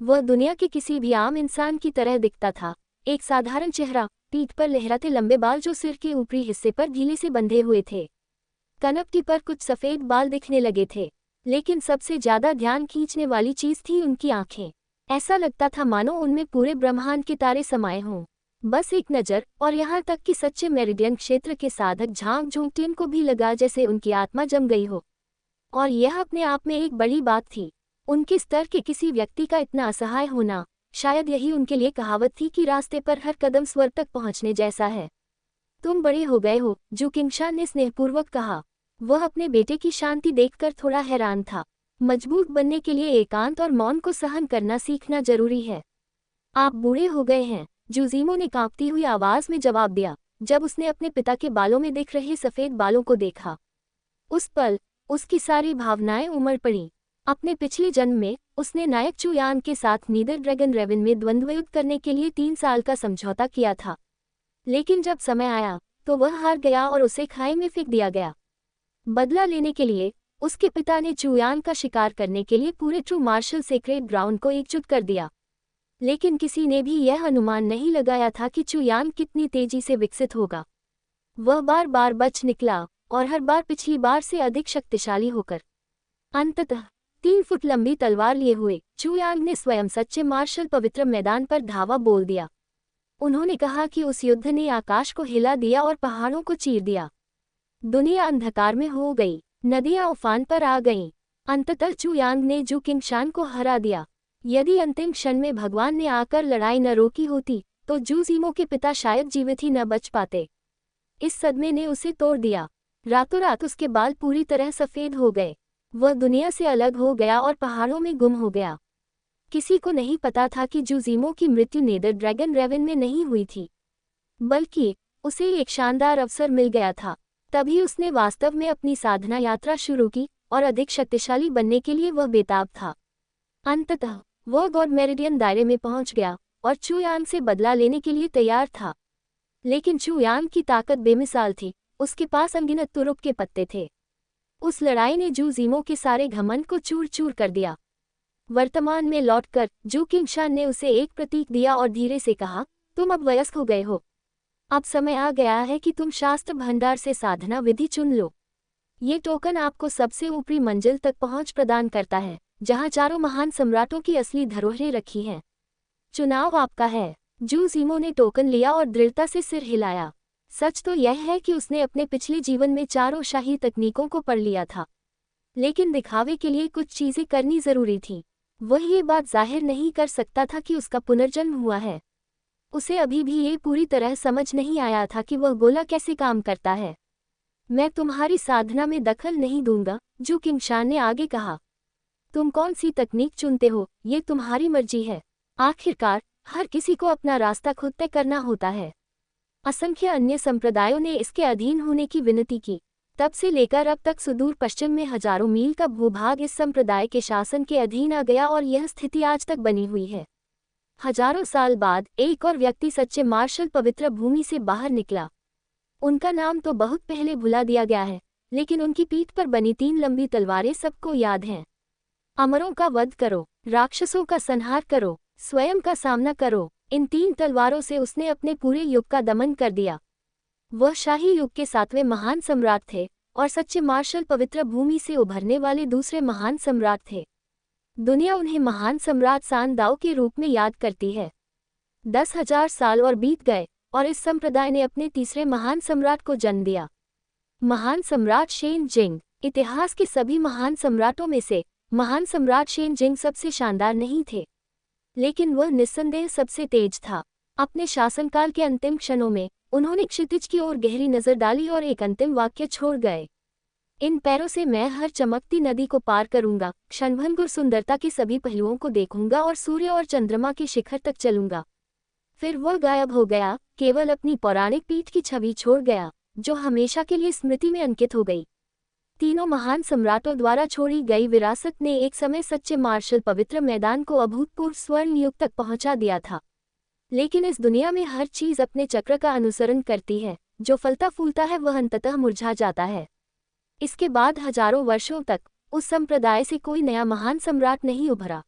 वह दुनिया के किसी भी आम इंसान की तरह दिखता था। एक साधारण चेहरा, पीठ पर लहराते लंबे बाल जो सिर के ऊपरी हिस्से पर ढीले से बंधे हुए थे। कनपटी पर कुछ सफ़ेद बाल दिखने लगे थे, लेकिन सबसे ज्यादा ध्यान खींचने वाली चीज थी उनकी आंखें। ऐसा लगता था मानो उनमें पूरे ब्रह्मांड के तारे समाये हों। बस एक नज़र, और यहाँ तक कि सच्चे मेरिडियन क्षेत्र के साधक झांक झोंकटिन को भी लगा जैसे उनकी आत्मा जम गई हो। और यह अपने आप में एक बड़ी बात थी। उनके स्तर के किसी व्यक्ति का इतना असहाय होना, शायद यही उनके लिए कहावत थी कि रास्ते पर हर कदम स्वर तक पहुंचने जैसा है। तुम बड़े हो गए हो, जू किंगशान ने स्नेहपूर्वक कहा। वह अपने बेटे की शांति देखकर थोड़ा हैरान था। मजबूत बनने के लिए एकांत और मौन को सहन करना सीखना जरूरी है। आप बूढ़े हो गए हैं, जूजीमो ने कांपती हुई आवाज में जवाब दिया, जब उसने अपने पिता के बालों में दिख रहे सफ़ेद बालों को देखा। उस पल उसकी सारी भावनाएं उमड़ पड़ी। अपने पिछले जन्म में उसने नायक चुयान के साथ नीदर ड्रैगन रेवन में द्वंद्वयुद्ध करने के लिए 3 साल का समझौता किया था। लेकिन जब समय आया तो वह हार गया और उसे खाई में फेंक दिया गया। बदला लेने के लिए उसके पिता ने चुयान का शिकार करने के लिए पूरे ट्रू मार्शल सेक्रेट ग्राउंड को एकजुट कर दिया। लेकिन किसी ने भी यह अनुमान नहीं लगाया था कि चुयान कितनी तेजी से विकसित होगा। वह बार बार बच निकला, और हर बार पिछली बार से अधिक शक्तिशाली होकर। अंततः 3 फुट लंबी तलवार लिए हुए चुयांग ने स्वयं सच्चे मार्शल पवित्र मैदान पर धावा बोल दिया। उन्होंने कहा कि उस युद्ध ने आकाश को हिला दिया और पहाड़ों को चीर दिया। दुनिया अंधकार में हो गई, नदियां उफान पर आ गईं। अंततः चुयांग ने जू किंगशान को हरा दिया। यदि अंतिम क्षण में भगवान ने आकर लड़ाई न रोकी होती तो जूजीमो के पिता शायद जीवित ही न बच पाते। इस सदमे ने उसे तोड़ दिया। रातों रात उसके बाल पूरी तरह सफ़ेद हो गए। वह दुनिया से अलग हो गया और पहाड़ों में गुम हो गया। किसी को नहीं पता था कि जूजीमो की मृत्यु नेदर ड्रैगन रेवन में नहीं हुई थी, बल्कि उसे एक शानदार अवसर मिल गया था। तभी उसने वास्तव में अपनी साधना यात्रा शुरू की, और अधिक शक्तिशाली बनने के लिए वह बेताब था। अंततः वह गॉड मेरिडियन दायरे में पहुंच गया और चुयान से बदला लेने के लिए तैयार था। लेकिन चुयान की ताकत बेमिसाल थी। उसके पास अनगिनत तुरुप के पत्ते थे। उस लड़ाई ने जूजीमो के सारे घमंड को चूर चूर कर दिया। वर्तमान में लौटकर जू किंगशान ने उसे एक प्रतीक दिया और धीरे से कहा, तुम अब वयस्क हो गए हो। अब समय आ गया है कि तुम शास्त्र भंडार से साधना विधि चुन लो। ये टोकन आपको सबसे ऊपरी मंजिल तक पहुंच प्रदान करता है, जहां चारों महान सम्राटों की असली धरोहरें रखी हैं। चुनाव आपका है। जूजीमो ने टोकन लिया और दृढ़ता से सिर हिलाया। सच तो यह है कि उसने अपने पिछले जीवन में चारों शाही तकनीकों को पढ़ लिया था, लेकिन दिखावे के लिए कुछ चीजें करनी जरूरी थी। वह ये बात जाहिर नहीं कर सकता था कि उसका पुनर्जन्म हुआ है। उसे अभी भी ये पूरी तरह समझ नहीं आया था कि वह गोला कैसे काम करता है। मैं तुम्हारी साधना में दखल नहीं दूंगा, जू किंगशान ने आगे कहा। तुम कौन सी तकनीक चुनते हो ये तुम्हारी मर्जी है। आखिरकार हर किसी को अपना रास्ता खुद तय करना होता है। असंख्य अन्य संप्रदायों ने इसके अधीन होने की विनती की। तब से लेकर अब तक सुदूर पश्चिम में हजारों मील का भूभाग इस संप्रदाय के शासन के अधीन आ गया, और यह स्थिति आज तक बनी हुई है। हजारों साल बाद एक और व्यक्ति सच्चे मार्शल पवित्र भूमि से बाहर निकला। उनका नाम तो बहुत पहले भुला दिया गया है, लेकिन उनकी पीठ पर बनी 3 लंबी तलवारें सबको याद हैं। अमरों का वध करो, राक्षसों का संहार करो, स्वयं का सामना करो। इन 3 तलवारों से उसने अपने पूरे युग का दमन कर दिया। वह शाही युग के 7वें महान सम्राट थे, और सच्चे मार्शल पवित्र भूमि से उभरने वाले दूसरे महान सम्राट थे। दुनिया उन्हें महान सम्राट सान दाओ के रूप में याद करती है। 10,000 साल और बीत गए, और इस संप्रदाय ने अपने तीसरे महान सम्राट को जन्म दिया। महान सम्राट शेन जिंग। इतिहास के सभी महान सम्राटों में से महान सम्राट शेन जिंग सबसे शानदार नहीं थे, लेकिन वह निस्संदेह सबसे तेज था। अपने शासनकाल के अंतिम क्षणों में उन्होंने क्षितिज की ओर गहरी नजर डाली और एक अंतिम वाक्य छोड़ गए, इन पैरों से मैं हर चमकती नदी को पार करूंगा, क्षणभंगुर सुंदरता के सभी पहलुओं को देखूंगा और सूर्य और चंद्रमा के शिखर तक चलूंगा। फिर वह गायब हो गया, केवल अपनी पौराणिक पीठ की छवि छोड़ गया, जो हमेशा के लिए स्मृति में अंकित हो गई। तीनों महान सम्राटों द्वारा छोड़ी गई विरासत ने एक समय सच्चे मार्शल पवित्र मैदान को अभूतपूर्व स्वर्ण युग तक पहुंचा दिया था। लेकिन इस दुनिया में हर चीज अपने चक्र का अनुसरण करती है। जो फलता फूलता है वह अंततः मुरझा जाता है। इसके बाद हजारों वर्षों तक उस संप्रदाय से कोई नया महान सम्राट नहीं उभरा।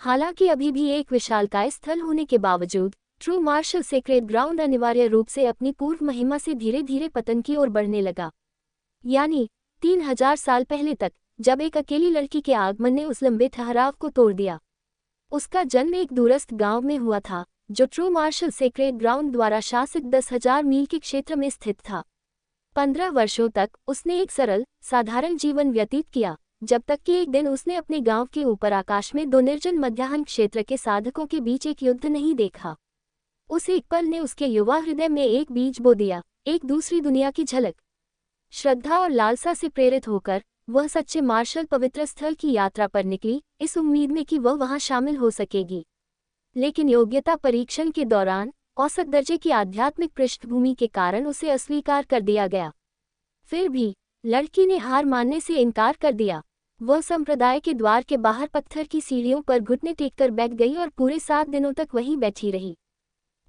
हालांकि अभी भी एक विशालकाय स्थल होने के बावजूद ट्रू मार्शल सेक्रेड ग्राउंड अनिवार्य रूप से अपनी पूर्व महिमा से धीरे धीरे पतन की ओर बढ़ने लगा। यानी 3000 साल पहले तक, जब एक अकेली लड़की के आगमन ने उस लंबे ठहराव को तोड़ दिया। उसका जन्म एक दूरस्थ गांव में हुआ था, जो ट्रू मार्शल सेक्रेड ग्राउंड द्वारा शासित 10,000 मील के क्षेत्र में स्थित था। 15 वर्षों तक उसने एक सरल, साधारण जीवन व्यतीत किया, जब तक कि एक दिन उसने अपने गांव के ऊपर आकाश में दो निर्जन मध्याह्न क्षेत्र के साधकों के बीच एक युद्ध नहीं देखा। उस एक पल ने उसके युवा हृदय में एक बीज बो दिया, एक दूसरी दुनिया की झलक। श्रद्धा और लालसा से प्रेरित होकर वह सच्चे मार्शल पवित्र स्थल की यात्रा पर निकली, इस उम्मीद में कि वह वहां शामिल हो सकेगी। लेकिन योग्यता परीक्षण के दौरान औसत दर्जे की आध्यात्मिक पृष्ठभूमि के कारण उसे अस्वीकार कर दिया गया। फिर भी लड़की ने हार मानने से इनकार कर दिया। वह संप्रदाय के द्वार के बाहर पत्थर की सीढ़ियों पर घुटने टेककर बैठ गई और पूरे 7 दिनों तक वहीं बैठी रही।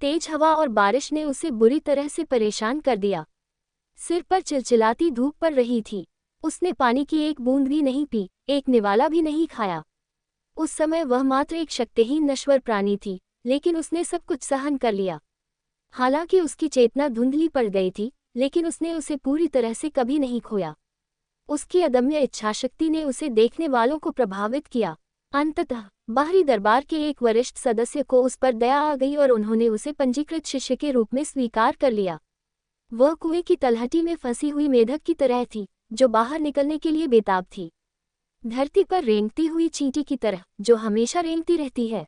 तेज हवा और बारिश ने उसे बुरी तरह से परेशान कर दिया। सिर पर चिलचिलाती धूप पड़ रही थी। उसने पानी की एक बूंद भी नहीं पी, एक निवाला भी नहीं खाया। उस समय वह मात्र एक शक्तिहीन नश्वर प्राणी थी, लेकिन उसने सब कुछ सहन कर लिया। हालांकि उसकी चेतना धुंधली पड़ गई थी, लेकिन उसने उसे पूरी तरह से कभी नहीं खोया। उसकी अदम्य इच्छाशक्ति ने उसे देखने वालों को प्रभावित किया। अंततः बाहरी दरबार के एक वरिष्ठ सदस्य को उस पर दया आ गई और उन्होंने उसे पंजीकृत शिष्य के रूप में स्वीकार कर लिया। वह कुएं की तलहटी में फंसी हुई मेढक की तरह थी, जो बाहर निकलने के लिए बेताब थी। धरती पर रेंगती हुई चींटी की तरह, जो हमेशा रेंगती रहती है,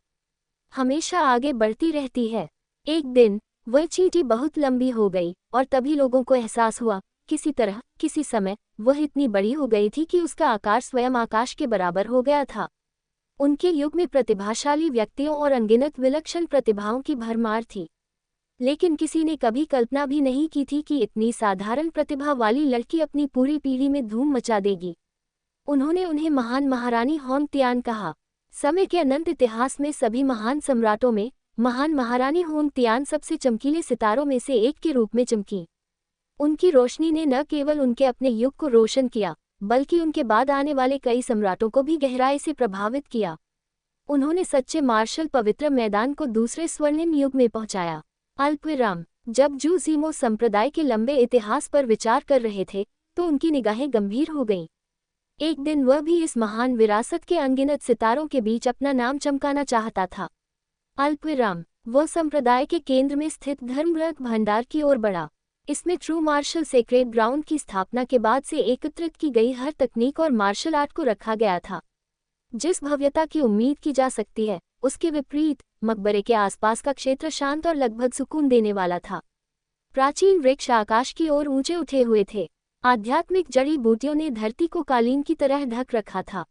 हमेशा आगे बढ़ती रहती है। एक दिन वह चींटी बहुत लंबी हो गई और तभी लोगों को एहसास हुआ, किसी तरह, किसी समय वह इतनी बड़ी हो गई थी कि उसका आकार स्वयं आकाश के बराबर हो गया था। उनके युग में प्रतिभाशाली व्यक्तियों और अनगिनत विलक्षण प्रतिभाओं की भरमार थी, लेकिन किसी ने कभी कल्पना भी नहीं की थी कि इतनी साधारण प्रतिभा वाली लड़की अपनी पूरी पीढ़ी में धूम मचा देगी। उन्होंने उन्हें महान महारानी होंग तियान कहा। समय के अनंत इतिहास में सभी महान सम्राटों में महान महारानी होंग तियान सबसे चमकीले सितारों में से एक के रूप में चमकी। उनकी रोशनी ने न केवल उनके अपने युग को रोशन किया, बल्कि उनके बाद आने वाले कई सम्राटों को भी गहराई से प्रभावित किया। उन्होंने सच्चे मार्शल पवित्र मैदान को दूसरे स्वर्णिम युग में पहुंचाया। अल्पविराम। जब जू जीमो संप्रदाय के लंबे इतिहास पर विचार कर रहे थे, तो उनकी निगाहें गंभीर हो गईं। एक दिन वह भी इस महान विरासत के अनगिनत सितारों के बीच अपना नाम चमकाना चाहता था। अल्पविराम। वह संप्रदाय के केंद्र में स्थित धर्मरथ भंडार की ओर बढ़ा। इसमें ट्रू मार्शल सेक्रेड ग्राउंड की स्थापना के बाद से एकत्रित की गई हर तकनीक और मार्शल आर्ट को रखा गया था। जिस भव्यता की उम्मीद की जा सकती है, उसके विपरीत मकबरे के आसपास का क्षेत्र शांत और लगभग सुकून देने वाला था। प्राचीन वृक्ष आकाश की ओर ऊंचे उठे हुए थे। आध्यात्मिक जड़ी बूटियों ने धरती को कालीन की तरह ढक रखा था।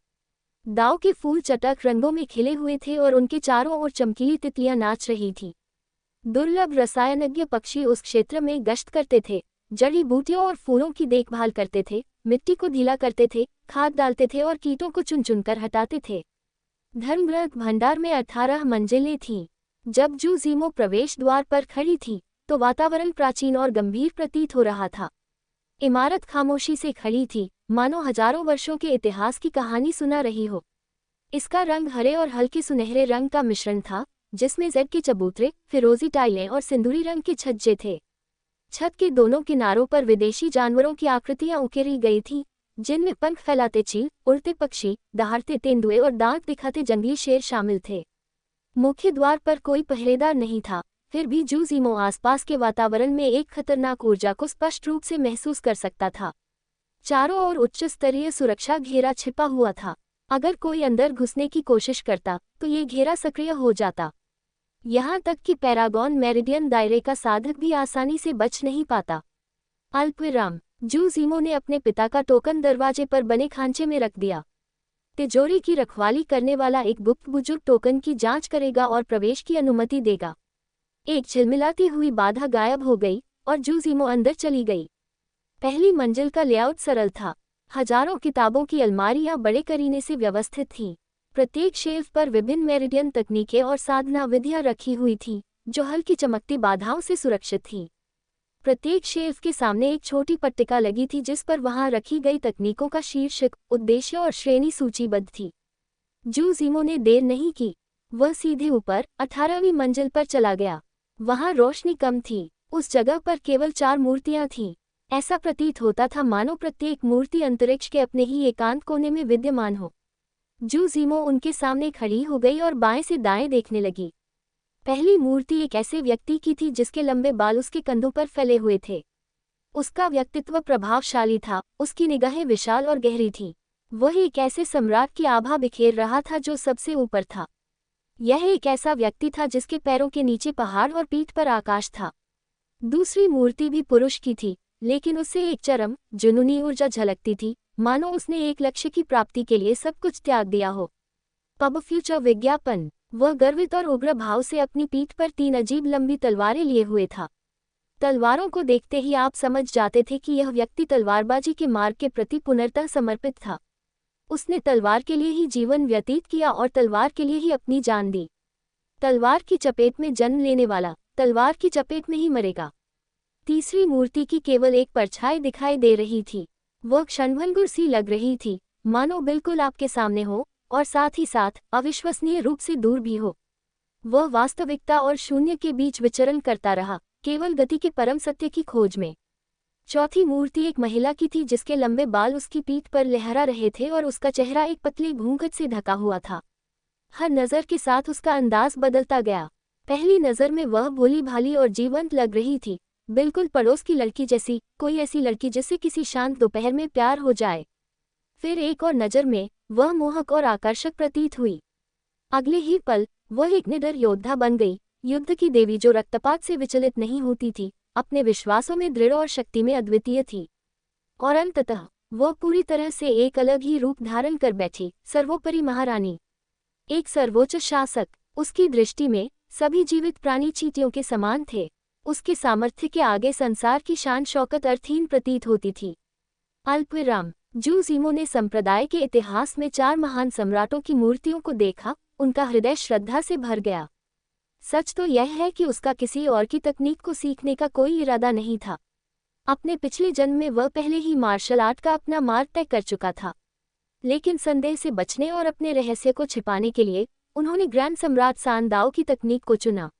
दाव के फूल चटक रंगों में खिले हुए थे और उनके चारों ओर चमकीली तितलियां नाच रही थीं। दुर्लभ रसायनज्ञ पक्षी उस क्षेत्र में गश्त करते थे, जड़ी बूटियों और फूलों की देखभाल करते थे, मिट्टी को ढीला करते थे, खाद डालते थे और कीटों को चुन चुनकर हटाते थे। धर्मरथ भंडार में 18 मंजिलें थीं। जब जू जीमो प्रवेश द्वार पर खड़ी थी, तो वातावरण प्राचीन और गंभीर प्रतीत हो रहा था। इमारत खामोशी से खड़ी थी, मानो हजारों वर्षों के इतिहास की कहानी सुना रही हो। इसका रंग हरे और हल्के सुनहरे रंग का मिश्रण था, जिसमें जेड के चबूतरे, फिरोजी टाइलें और सिंदूरी रंग के छज्जे थे। छत के दोनों किनारों पर विदेशी जानवरों की आकृतियां उकेरी गई थीं, जिनमें पंख फैलाते चील, उड़ते पक्षी, दहाड़ते तेंदुए और दांत दिखाते जंगली शेर शामिल थे। मुख्य द्वार पर कोई पहरेदार नहीं था, फिर भी जू जीमो आसपास के वातावरण में एक खतरनाक ऊर्जा को स्पष्ट रूप से महसूस कर सकता था। चारों ओर उच्च स्तरीय सुरक्षा घेरा छिपा हुआ था। अगर कोई अंदर घुसने की कोशिश करता, तो ये घेरा सक्रिय हो जाता। यहाँ तक कि पैरागॉन मेरिडियन दायरे का साधक भी आसानी से बच नहीं पाता। अल्पविराम। जू जीमो ने अपने पिता का टोकन दरवाजे पर बने खांचे में रख दिया। तिजोरी की रखवाली करने वाला एक गुप्त बुजुर्ग टोकन की जांच करेगा और प्रवेश की अनुमति देगा। एक झिलमिलाती हुई बाधा गायब हो गई और जू जीमो अंदर चली गई। पहली मंजिल का लेआउट सरल था। हजारों किताबों की अलमारियां बड़े करीने से व्यवस्थित थीं। प्रत्येक शेल्फ पर विभिन्न मेरिडियन तकनीकें और साधना विधियां रखी हुई थीं, जो हल्की चमकती बाधाओं से सुरक्षित थीं। प्रत्येक शेल्फ के सामने एक छोटी पट्टिका लगी थी, जिस पर वहां रखी गई तकनीकों का शीर्षक, उद्देश्य और श्रेणी सूचीबद्ध थी। जू जीमो ने देर नहीं की। वह सीधे ऊपर 18वीं मंजिल पर चला गया। वहां रोशनी कम थी। उस जगह पर केवल 4 मूर्तियां थीं। ऐसा प्रतीत होता था मानो प्रत्येक मूर्ति अंतरिक्ष के अपने ही एकांत कोने में विद्यमान हो। जू जीमो उनके सामने खड़ी हो गई और बाएं से दाएं देखने लगी। पहली मूर्ति एक ऐसे व्यक्ति की थी जिसके लंबे बाल उसके कंधों पर फैले हुए थे। उसका व्यक्तित्व प्रभावशाली था, उसकी निगाहें विशाल और गहरी थीं। वह एक ऐसे सम्राट की आभा बिखेर रहा था जो सबसे ऊपर था। यह एक ऐसा व्यक्ति था जिसके पैरों के नीचे पहाड़ और पीठ पर आकाश था। दूसरी मूर्ति भी पुरुष की थी, लेकिन उससे एक चरम जुनूनी ऊर्जा झलकती थी, मानो उसने एक लक्ष्य की प्राप्ति के लिए सब कुछ त्याग दिया हो। पब फ्यूचर विज्ञापन। वह गर्वित और उग्र भाव से अपनी पीठ पर 3 अजीब लंबी तलवारें लिए हुए था। तलवारों को देखते ही आप समझ जाते थे कि यह व्यक्ति तलवारबाजी के मार्ग के प्रति पूर्णतः समर्पित था। उसने तलवार के लिए ही जीवन व्यतीत किया और तलवार के लिए ही अपनी जान दी। तलवार की चपेट में जन्म लेने वाला तलवार की चपेट में ही मरेगा। तीसरी मूर्ति की केवल एक परछाई दिखाई दे रही थी। वह क्षणभंगुर सी लग रही थी, मानो बिल्कुल आपके सामने हो और साथ ही साथ अविश्वसनीय रूप से दूर भी हो। वह वास्तविकता और शून्य के बीच विचरण करता रहा, केवल गति के परम सत्य की खोज में। चौथी मूर्ति एक महिला की थी जिसके लंबे बाल उसकी पीठ पर लहरा रहे थे और उसका चेहरा एक पतली घूंघट से ढका हुआ था। हर नज़र के साथ उसका अंदाज बदलता गया। पहली नज़र में वह भोली भाली और जीवंत लग रही थी, बिल्कुल पड़ोस की लड़की जैसी, कोई ऐसी लड़की जिससे किसी शांत दोपहर में प्यार हो जाए। फिर एक और नज़र में वह मोहक और आकर्षक प्रतीत हुई। अगले ही पल वह एक निडर योद्धा बन गई, युद्ध की देवी जो रक्तपात से विचलित नहीं होती थी, अपने विश्वासों में दृढ़ और शक्ति में अद्वितीय थी। और अंततः वह पूरी तरह से एक अलग ही रूप धारण कर बैठी, सर्वोपरि महारानी, एक सर्वोच्च शासक। उसकी दृष्टि में सभी जीवित प्राणी चींटियों के समान थे। उसके सामर्थ्य के आगे संसार की शान शौकत अर्थहीन प्रतीत होती थी। अल्पविराम। जू जीमो ने संप्रदाय के इतिहास में 4 महान सम्राटों की मूर्तियों को देखा, उनका हृदय श्रद्धा से भर गया। सच तो यह है कि उसका किसी और की तकनीक को सीखने का कोई इरादा नहीं था। अपने पिछले जन्म में वह पहले ही मार्शल आर्ट का अपना मार्ग तय कर चुका था, लेकिन संदेह से बचने और अपने रहस्य को छिपाने के लिए उन्होंने ग्रैंड सम्राट सान दाओ की तकनीक को चुना।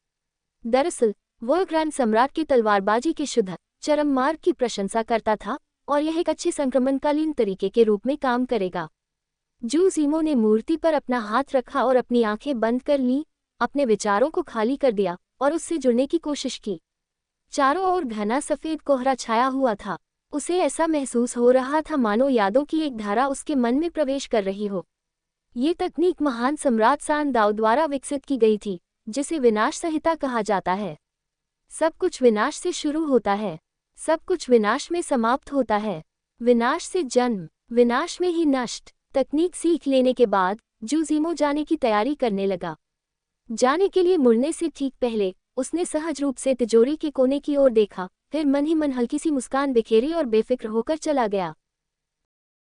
दरअसल वह ग्रैंड सम्राट की तलवारबाजी के शुद्ध चरम मार्ग की प्रशंसा करता था और यह एक अच्छे संक्रमणकालीन तरीके के रूप में काम करेगा। जू जीमो ने मूर्ति पर अपना हाथ रखा और अपनी आंखें बंद कर लीं, अपने विचारों को खाली कर दिया और उससे जुड़ने की कोशिश की। चारों ओर घना सफेद कोहरा छाया हुआ था। उसे ऐसा महसूस हो रहा था मानो यादों की एक धारा उसके मन में प्रवेश कर रही हो। ये तकनीक महान सम्राट सान दाओ द्वारा विकसित की गई थी, जिसे विनाश संहिता कहा जाता है। सब कुछ विनाश से शुरू होता है, सब कुछ विनाश में समाप्त होता है। विनाश से जन्म, विनाश में ही नष्ट। तकनीक सीख लेने के बाद जू जीमो जाने की तैयारी करने लगा। जाने के लिए मुड़ने से ठीक पहले उसने सहज रूप से तिजोरी के कोने की ओर देखा, फिर मन ही मन हल्की सी मुस्कान बिखेरी और बेफिक्र होकर चला गया।